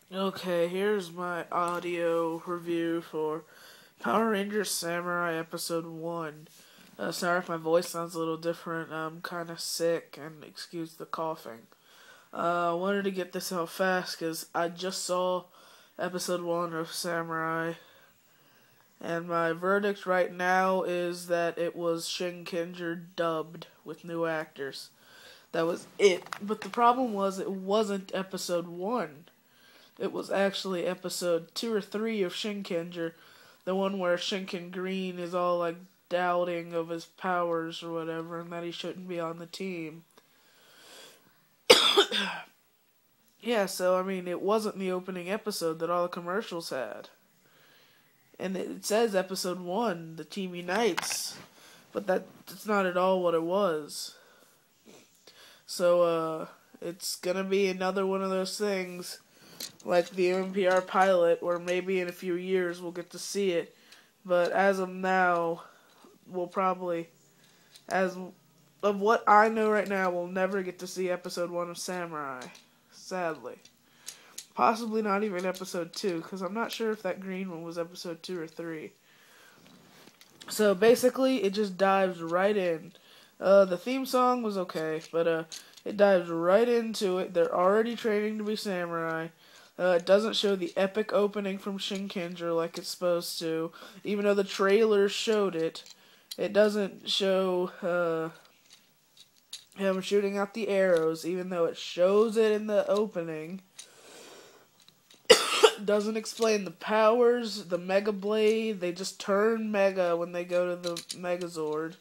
Okay, here's my audio review for Power Rangers Samurai Episode 1. Sorry if my voice sounds a little different. I'm kind of sick, and excuse the coughing. I wanted to get this out fast because I just saw Episode 1 of Samurai, and my verdict right now is that it was Shinkenger dubbed with new actors. That was it. But the problem was it wasn't Episode 1. It was actually episode 2 or 3 of Shinkenger, the one where Shinken Green is all like doubting of his powers or whatever, and that he shouldn't be on the team. Yeah, so I mean, it wasn't the opening episode that all the commercials had. And it says episode 1, the team unites, but that's not at all what it was. So, it's gonna be another one of those things like the NPR pilot, where maybe in a few years we'll get to see it. But as of now, we'll probably, as of what I know right now, we'll never get to see episode 1 of Samurai. Sadly. Possibly not even episode 2, because I'm not sure if that green one was episode 2 or 3. So basically, it just dives right in. The theme song was okay, but it dives right into it. They're already training to be samurai. It doesn't show the epic opening from Shinkenger like it's supposed to. Even though the trailer showed it, it doesn't show him shooting out the arrows, even though it shows it in the opening. It doesn't explain the powers, the Mega Blade. They just turn Mega when they go to the Megazord.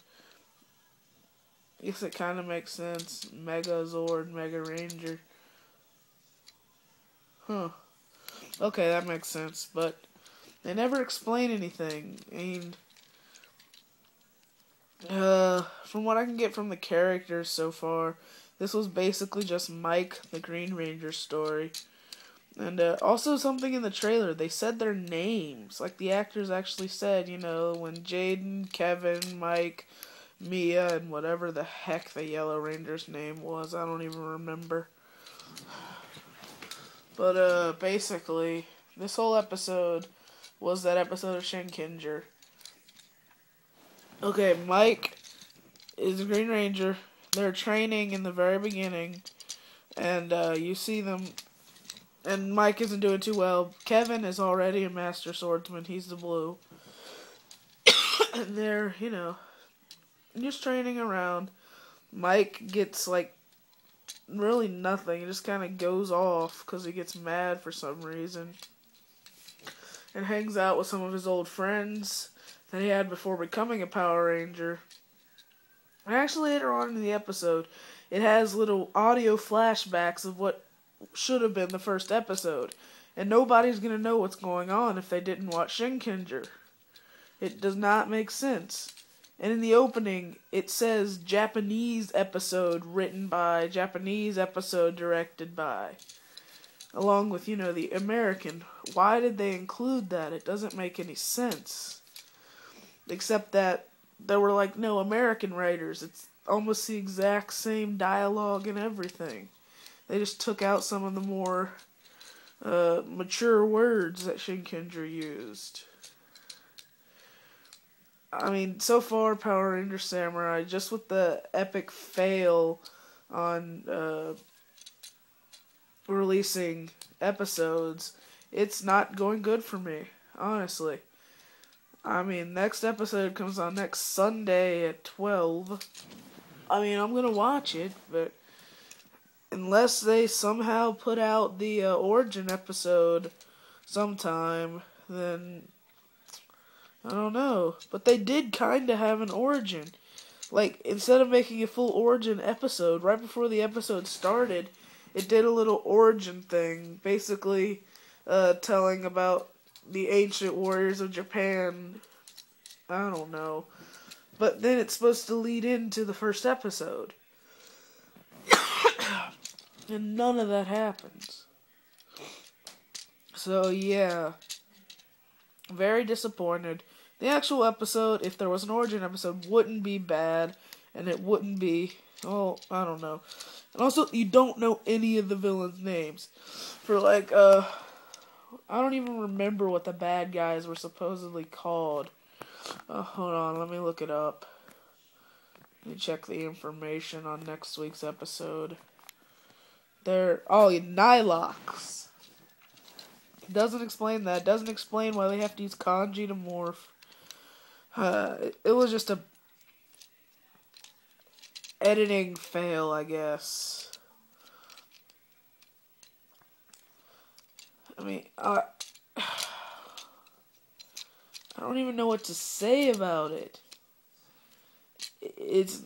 I guess it kind of makes sense. Megazord, Mega Ranger. Huh. Okay, that makes sense, but they never explain anything. I mean, from what I can get from the characters so far, this was basically just Mike, the Green Ranger story. And also something in the trailer, they said their names. Like the actors actually said, when Jaden, Kevin, Mike, Mia, and whatever the heck the Yellow Ranger's name was. I don't even remember. But, basically, this whole episode was that episode of Shinkenger. Okay, Mike is a Green Ranger. They're training in the very beginning. And, you see them. And Mike isn't doing too well. Kevin is already a master swordsman. He's the blue. And they're, just training around. Mike gets, really nothing. He just kind of goes off because he gets mad for some reason. And hangs out with some of his old friends that he had before becoming a Power Ranger. And actually, later on in the episode, it has little audio flashbacks of what should have been the first episode. And nobody's going to know what's going on if they didn't watch Shinkenger. It does not make sense. And in the opening, it says Japanese episode written by, Japanese episode directed by. Along with, the American. Why did they include that? It doesn't make any sense. Except that there were, no American writers. It's almost the exact same dialogue and everything. They just took out some of the more mature words that Shinkenger used. I mean, so far, Power Ranger Samurai, just with the epic fail on releasing episodes, it's not going good for me, honestly. I mean, next episode comes on next Sunday at 12. I mean, I'm gonna watch it, but unless they somehow put out the origin episode sometime, then I don't know. But they did kind of have an origin. Instead of making a full origin episode, right before the episode started, it did a little origin thing, basically telling about the ancient warriors of Japan. I don't know. But then it's supposed to lead into the first episode. And none of that happens. So, yeah. Very disappointed. The actual episode, if there was an origin episode, wouldn't be bad. And it wouldn't be, I don't know. And also, you don't know any of the villains' names. For, I don't even remember what the bad guys were supposedly called. Hold on, let me look it up. Let me check the information on next week's episode. Nylox. Doesn't explain that. Doesn't explain why they have to use kanji to morph. It was just a editing fail, I guess. I mean, I don't even know what to say about it. It's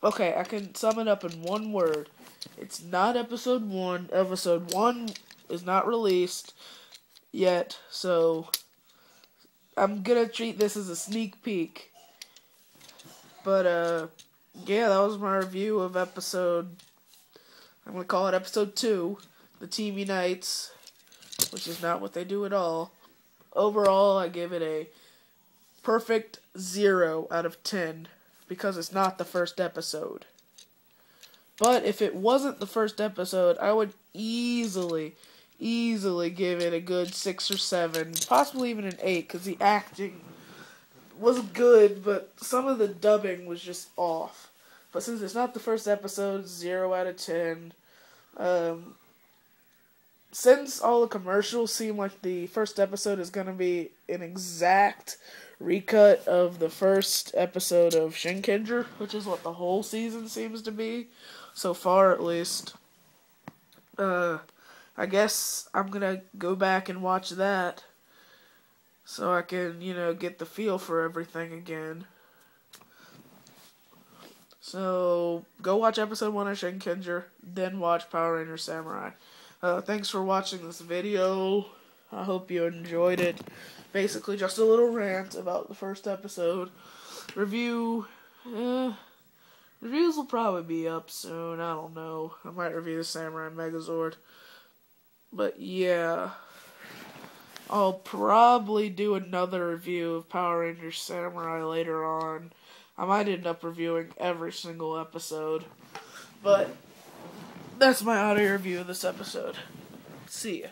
okay. I can sum it up in one word. It's not episode 1. Episode 1 is not released yet, so I'm gonna treat this as a sneak peek. But yeah, that was my review of episode. I'm gonna call it episode 2. The team unites, which is not what they do at all. Overall, I give it a perfect 0 out of 10 because it's not the first episode. But if it wasn't the first episode, I would easily give it a good 6 or 7, possibly even an 8, because the acting was good, but some of the dubbing was just off. But since it's not the first episode, 0 out of 10. Since all the commercials seem like the first episode is going to be an exact recut of the first episode of Shinkenger, which is what the whole season seems to be, so far at least, I guess I'm going to go back and watch that so I can, get the feel for everything again. So, go watch episode 1 of Shinkenger, then watch Power Rangers Samurai. Thanks for watching this video. I hope you enjoyed it. Basically, just a little rant about the first episode. Reviews will probably be up soon. I don't know. I might review the Samurai Megazord. But yeah, I'll probably do another review of Power Rangers Samurai later on. I might end up reviewing every single episode. But that's my audio review of this episode. See ya.